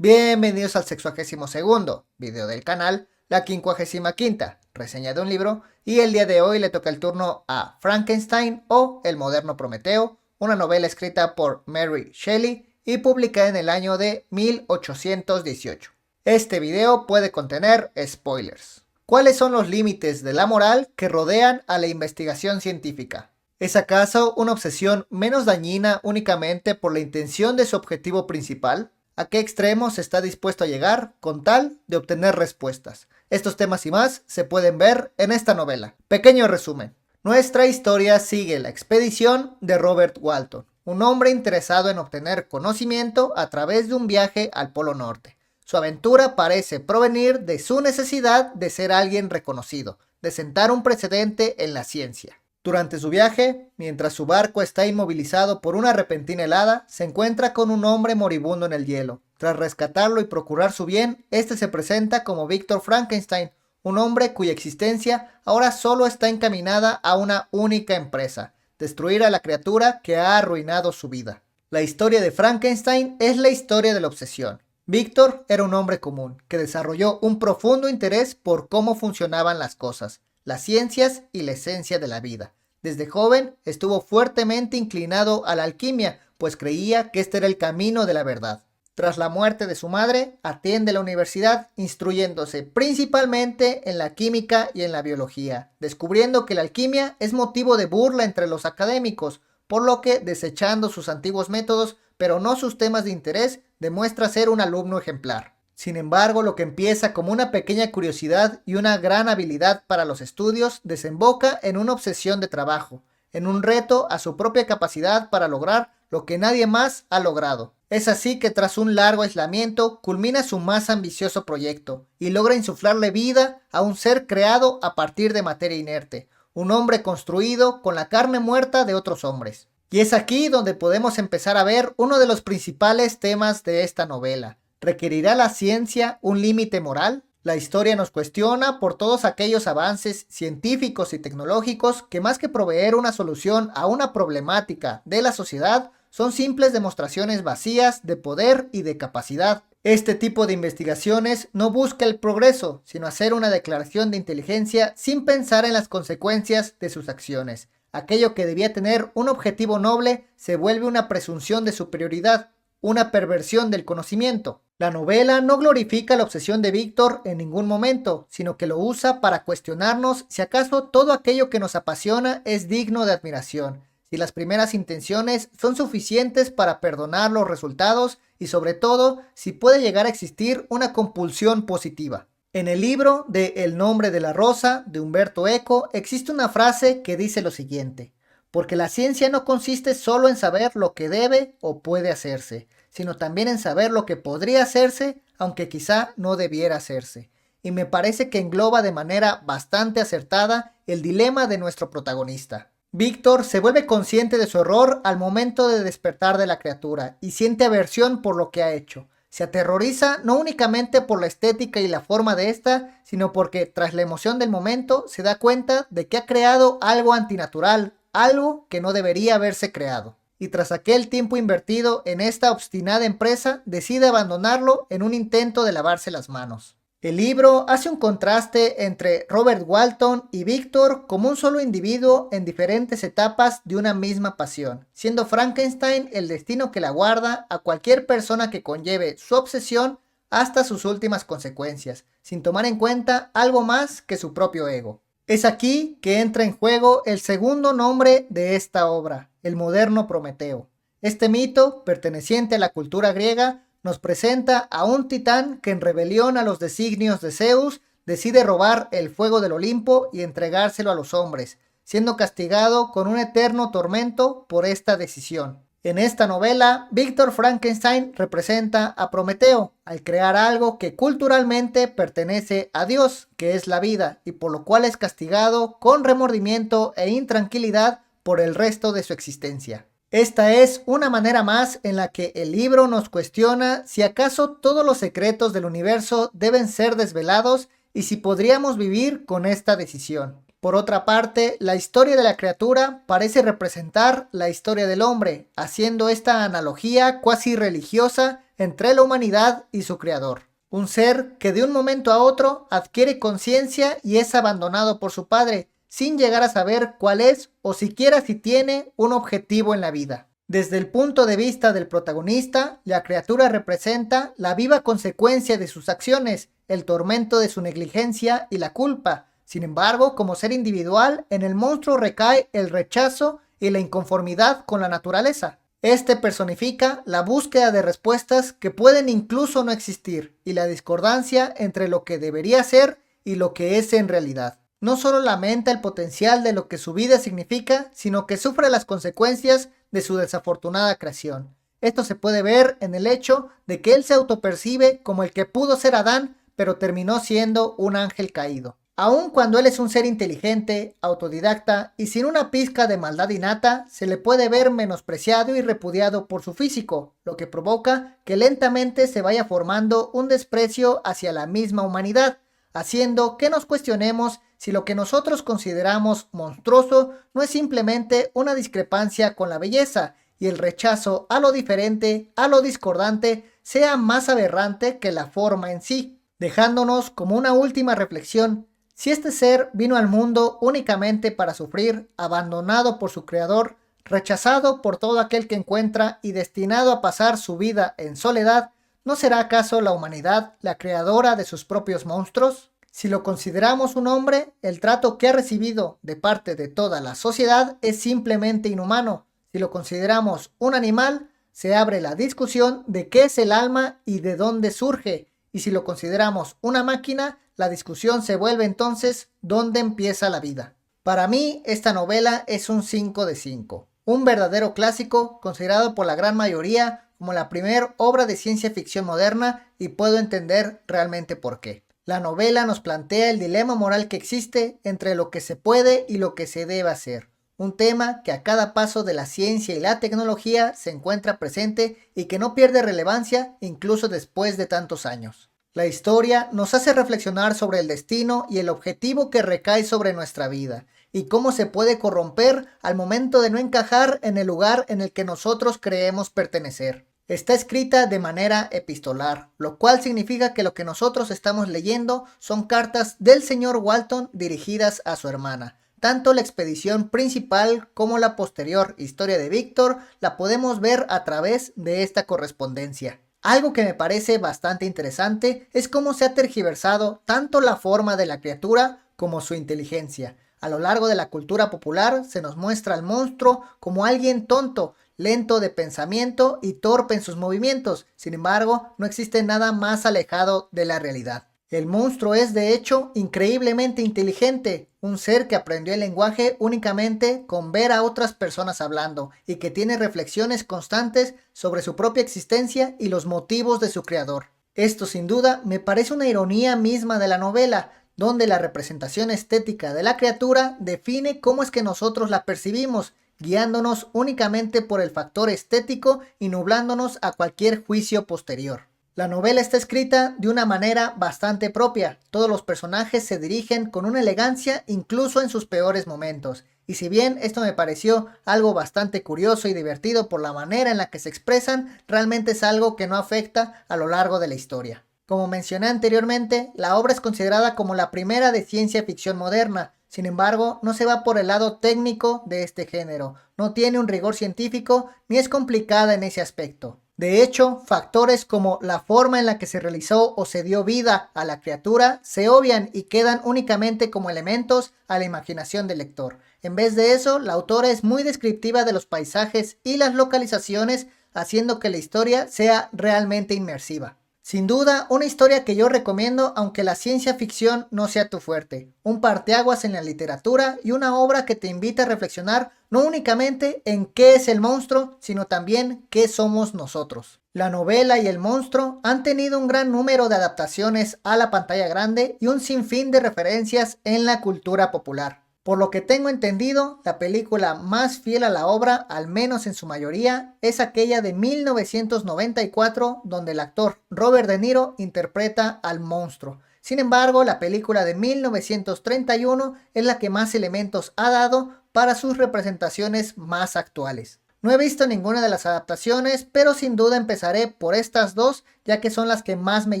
Bienvenidos al 62º video del canal, la 55ª reseña de un libro, y el día de hoy le toca el turno a Frankenstein o El moderno Prometeo, una novela escrita por Mary Shelley y publicada en el año de 1818. Este video puede contener spoilers. ¿Cuáles son los límites de la moral que rodean a la investigación científica? ¿Es acaso una obsesión menos dañina únicamente por la intención de su objetivo principal? ¿A qué extremos está dispuesto a llegar con tal de obtener respuestas? Estos temas y más se pueden ver en esta novela. Pequeño resumen. Nuestra historia sigue la expedición de Robert Walton, un hombre interesado en obtener conocimiento a través de un viaje al Polo Norte. Su aventura parece provenir de su necesidad de ser alguien reconocido, de sentar un precedente en la ciencia. Durante su viaje, mientras su barco está inmovilizado por una repentina helada, se encuentra con un hombre moribundo en el hielo. Tras rescatarlo y procurar su bien, este se presenta como Víctor Frankenstein, un hombre cuya existencia ahora solo está encaminada a una única empresa: destruir a la criatura que ha arruinado su vida. La historia de Frankenstein es la historia de la obsesión. Víctor era un hombre común, que desarrolló un profundo interés por cómo funcionaban las cosas, las ciencias y la esencia de la vida. Desde joven estuvo fuertemente inclinado a la alquimia, pues creía que este era el camino de la verdad. Tras la muerte de su madre, atiende la universidad, instruyéndose principalmente en la química y en la biología, descubriendo que la alquimia es motivo de burla entre los académicos, por lo que, desechando sus antiguos métodos, pero no sus temas de interés, demuestra ser un alumno ejemplar. Sin embargo, lo que empieza como una pequeña curiosidad y una gran habilidad para los estudios desemboca en una obsesión de trabajo, en un reto a su propia capacidad para lograr lo que nadie más ha logrado. Es así que tras un largo aislamiento culmina su más ambicioso proyecto y logra insuflarle vida a un ser creado a partir de materia inerte, un hombre construido con la carne muerta de otros hombres. Y es aquí donde podemos empezar a ver uno de los principales temas de esta novela. ¿Requerirá la ciencia un límite moral? La historia nos cuestiona por todos aquellos avances científicos y tecnológicos que, más que proveer una solución a una problemática de la sociedad, son simples demostraciones vacías de poder y de capacidad. Este tipo de investigaciones no busca el progreso, sino hacer una declaración de inteligencia sin pensar en las consecuencias de sus acciones. Aquello que debía tener un objetivo noble se vuelve una presunción de superioridad, una perversión del conocimiento. La novela no glorifica la obsesión de Víctor en ningún momento, sino que lo usa para cuestionarnos si acaso todo aquello que nos apasiona es digno de admiración, si las primeras intenciones son suficientes para perdonar los resultados y, sobre todo, si puede llegar a existir una compulsión positiva. En el libro de El nombre de la rosa, de Umberto Eco, existe una frase que dice lo siguiente: porque la ciencia no consiste solo en saber lo que debe o puede hacerse, sino también en saber lo que podría hacerse, aunque quizá no debiera hacerse. Y me parece que engloba de manera bastante acertada el dilema de nuestro protagonista. Víctor se vuelve consciente de su error al momento de despertar de la criatura y siente aversión por lo que ha hecho. Se aterroriza no únicamente por la estética y la forma de esta, sino porque, tras la emoción del momento, se da cuenta de que ha creado algo antinatural, algo que no debería haberse creado. Y tras aquel tiempo invertido en esta obstinada empresa, decide abandonarlo en un intento de lavarse las manos. El libro hace un contraste entre Robert Walton y Víctor como un solo individuo en diferentes etapas de una misma pasión, siendo Frankenstein el destino que la guarda a cualquier persona que conlleve su obsesión hasta sus últimas consecuencias, sin tomar en cuenta algo más que su propio ego. Es aquí que entra en juego el segundo nombre de esta obra, el moderno Prometeo. Este mito, perteneciente a la cultura griega, nos presenta a un titán que, en rebelión a los designios de Zeus, decide robar el fuego del Olimpo y entregárselo a los hombres, siendo castigado con un eterno tormento por esta decisión. En esta novela, Víctor Frankenstein representa a Prometeo, al crear algo que culturalmente pertenece a Dios, que es la vida, y por lo cual es castigado con remordimiento e intranquilidad por el resto de su existencia. Esta es una manera más en la que el libro nos cuestiona si acaso todos los secretos del universo deben ser desvelados y si podríamos vivir con esta decisión. Por otra parte, la historia de la criatura parece representar la historia del hombre, haciendo esta analogía cuasi religiosa entre la humanidad y su creador. Un ser que de un momento a otro adquiere conciencia y es abandonado por su padre, sin llegar a saber cuál es o siquiera si tiene un objetivo en la vida. Desde el punto de vista del protagonista, la criatura representa la viva consecuencia de sus acciones, el tormento de su negligencia y la culpa. Sin embargo, como ser individual, en el monstruo recae el rechazo y la inconformidad con la naturaleza. Este personifica la búsqueda de respuestas que pueden incluso no existir y la discordancia entre lo que debería ser y lo que es en realidad. No solo lamenta el potencial de lo que su vida significa, sino que sufre las consecuencias de su desafortunada creación. Esto se puede ver en el hecho de que él se autopercibe como el que pudo ser Adán, pero terminó siendo un ángel caído. Aun cuando él es un ser inteligente, autodidacta y sin una pizca de maldad innata, se le puede ver menospreciado y repudiado por su físico, lo que provoca que lentamente se vaya formando un desprecio hacia la misma humanidad, haciendo que nos cuestionemos si lo que nosotros consideramos monstruoso no es simplemente una discrepancia con la belleza y el rechazo a lo diferente, a lo discordante, sea más aberrante que la forma en sí, dejándonos como una última reflexión. Si este ser vino al mundo únicamente para sufrir, abandonado por su creador, rechazado por todo aquel que encuentra y destinado a pasar su vida en soledad, ¿no será acaso la humanidad la creadora de sus propios monstruos? Si lo consideramos un hombre, el trato que ha recibido de parte de toda la sociedad es simplemente inhumano. Si lo consideramos un animal, se abre la discusión de qué es el alma y de dónde surge. Y si lo consideramos una máquina, la discusión se vuelve entonces ¿dónde empieza la vida? Para mí, esta novela es un 5 de 5. Un verdadero clásico, considerado por la gran mayoría como la primera obra de ciencia ficción moderna, y puedo entender realmente por qué. La novela nos plantea el dilema moral que existe entre lo que se puede y lo que se debe hacer. Un tema que a cada paso de la ciencia y la tecnología se encuentra presente y que no pierde relevancia incluso después de tantos años. La historia nos hace reflexionar sobre el destino y el objetivo que recae sobre nuestra vida y cómo se puede corromper al momento de no encajar en el lugar en el que nosotros creemos pertenecer. Está escrita de manera epistolar, lo cual significa que lo que nosotros estamos leyendo son cartas del señor Walton dirigidas a su hermana. Tanto la expedición principal como la posterior historia de Víctor la podemos ver a través de esta correspondencia. Algo que me parece bastante interesante es cómo se ha tergiversado tanto la forma de la criatura como su inteligencia. A lo largo de la cultura popular se nos muestra al monstruo como alguien tonto, lento de pensamiento y torpe en sus movimientos. Sin embargo, no existe nada más alejado de la realidad. El monstruo es de hecho increíblemente inteligente, un ser que aprendió el lenguaje únicamente con ver a otras personas hablando y que tiene reflexiones constantes sobre su propia existencia y los motivos de su creador. Esto sin duda me parece una ironía misma de la novela, donde la representación estética de la criatura define cómo es que nosotros la percibimos, guiándonos únicamente por el factor estético y nublándonos a cualquier juicio posterior. La novela está escrita de una manera bastante propia. Todos los personajes se dirigen con una elegancia incluso en sus peores momentos. Y si bien esto me pareció algo bastante curioso y divertido por la manera en la que se expresan, realmente es algo que no afecta a lo largo de la historia. Como mencioné anteriormente, la obra es considerada como la primera de ciencia ficción moderna. Sin embargo, no se va por el lado técnico de este género. No tiene un rigor científico ni es complicada en ese aspecto. De hecho, factores como la forma en la que se realizó o se dio vida a la criatura se obvian y quedan únicamente como elementos a la imaginación del lector. En vez de eso, la autora es muy descriptiva de los paisajes y las localizaciones, haciendo que la historia sea realmente inmersiva. Sin duda, una historia que yo recomiendo aunque la ciencia ficción no sea tu fuerte. Un parteaguas en la literatura y una obra que te invita a reflexionar no únicamente en qué es el monstruo, sino también qué somos nosotros. La novela y el monstruo han tenido un gran número de adaptaciones a la pantalla grande y un sinfín de referencias en la cultura popular. Por lo que tengo entendido, la película más fiel a la obra, al menos en su mayoría, es aquella de 1994, donde el actor Robert De Niro interpreta al monstruo. Sin embargo, la película de 1931 es la que más elementos ha dado para sus representaciones más actuales. No he visto ninguna de las adaptaciones, pero sin duda empezaré por estas dos, ya que son las que más me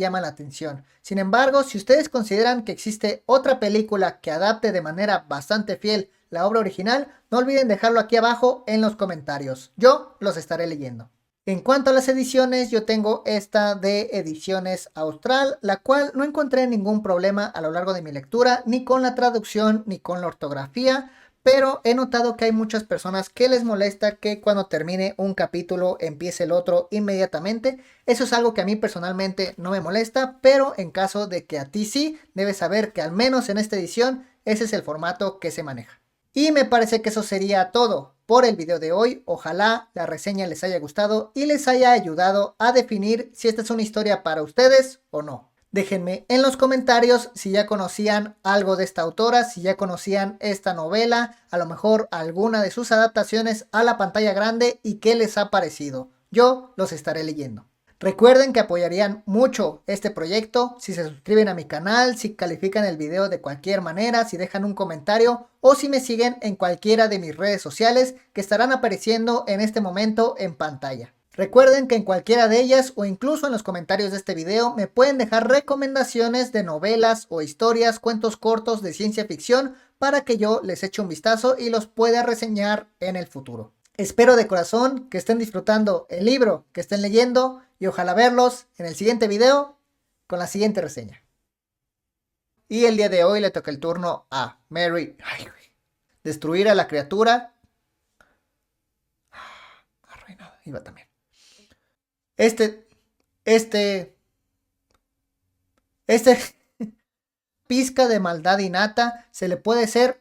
llaman la atención. Sin embargo, si ustedes consideran que existe otra película que adapte de manera bastante fiel la obra original, no olviden dejarlo aquí abajo en los comentarios. Yo los estaré leyendo. En cuanto a las ediciones, yo tengo esta de Ediciones Austral, la cual no encontré ningún problema a lo largo de mi lectura, ni con la traducción ni con la ortografía, pero he notado que hay muchas personas que les molesta que cuando termine un capítulo empiece el otro inmediatamente. Eso es algo que a mí personalmente no me molesta, pero en caso de que a ti sí, debes saber que al menos en esta edición ese es el formato que se maneja. Y me parece que eso sería todo por el video de hoy. Ojalá la reseña les haya gustado y les haya ayudado a definir si esta es una historia para ustedes o no. Déjenme en los comentarios si ya conocían algo de esta autora, si ya conocían esta novela, a lo mejor alguna de sus adaptaciones a la pantalla grande y qué les ha parecido. Yo los estaré leyendo. Recuerden que apoyarían mucho este proyecto si se suscriben a mi canal, si califican el video de cualquier manera, si dejan un comentario o si me siguen en cualquiera de mis redes sociales que estarán apareciendo en este momento en pantalla. Recuerden que en cualquiera de ellas o incluso en los comentarios de este video me pueden dejar recomendaciones de novelas o historias, cuentos cortos de ciencia ficción para que yo les eche un vistazo y los pueda reseñar en el futuro. Espero de corazón que estén disfrutando el libro que estén leyendo y ojalá verlos en el siguiente video con la siguiente reseña. Y el día de hoy le toca el turno a Mary. Destruir a la criatura. Arruinada, iba también. Este pizca de maldad innata se le puede ser.